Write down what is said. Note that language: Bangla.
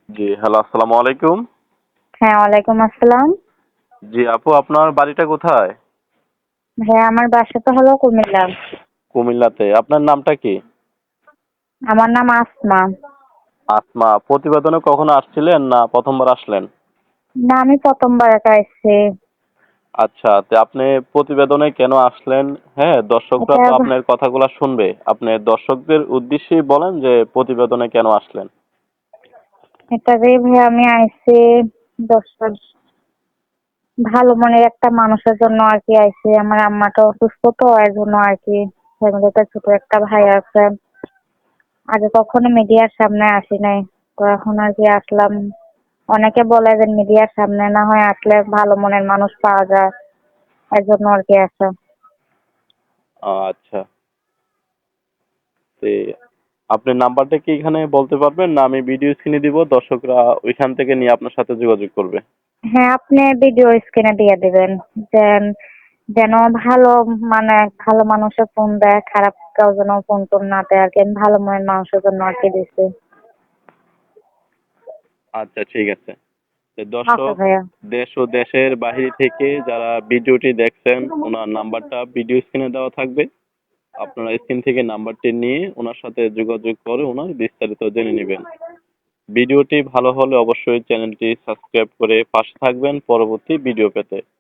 জি, হ্যালো, আসসালামু আলাইকুম। হ্যাঁ, ওয়ালাইকুম আসসালাম। জি, আপু আপনার বাড়িটা কোথায়? হ্যাঁ, আমার বাসা তো হলো কুমিল্লা। কুমিল্লাতে। আপনার নামটা কি? আমার নাম আসমা। আসমা। প্রতিবেদনে কখনো আসছিলেন না প্রথমবার আসলেন? না, আমি প্রথমবার একা এসেছি। আচ্ছা, তো আপনি প্রতিবেদনে কেন আসলেন? হ্যাঁ, দর্শকরা এটা তো আপনার কথাগুলা শুনবে। আপনি দর্শকদের উদ্দেশ্যেই বলেন যে প্রতিবেদনে কেন আসলেন? এটা যে ভাই আমি আইছি দর্শক ভালো মনের একটা মানুষের জন্য আর কি আইছি। আমার আম্মাটা অসুস্থ তো এর জন্য আর কি। ফ্যামিলিতে ছোট একটা ভাই আছে। আগে কখনো মিডিয়ার সামনে আসি নাই। তো এখন আর কি আসলাম। অনেকে বলে যে মিডিয়ার সামনে না হয় আসলে ভালো মনের মানুষ পাওয়া যায়। এর জন্য আর কি আসা। আচ্ছা। তে আপনার নাম্বারটা কি এখানে বলতে পারবেন? না আমি ভিডিও স্ক্রিনে দিব, দর্শকরা ওইখান থেকে নিয়ে আপনার সাথে যোগাযোগ করবে। হ্যাঁ, আপনি ভিডিও স্ক্রিনে দিয়ে দিবেন। যেন যেন ভালো মানে ভালো মানুষের ফোন দেয়, খারাপ কেউ যেন ফোন টোন না দেয় আর কি। আমি ভালো মনের মানুষের জন্য আর কি দিছি। আচ্ছা, ঠিক আছে। আচ্ছা দর্শক, ভাইয়া। দেশ ও দেশের বাহির থেকে যারা ভিডিওটি দেখছেন ওনার নাম্বারটা ভিডিও স্ক্রিনে দেওয়া থাকবে। আপনারা স্ক্রিন থেকে নাম্বারটি নিয়ে ওনার সাথে যোগাযোগ করে ওনার বিস্তারিত জেনে নেবেন। ভিডিওটি ভালো হলে অবশ্যই চ্যানেলটি সাবস্ক্রাইব করে পাশে থাকবেন পরবর্তী ভিডিও পেতে।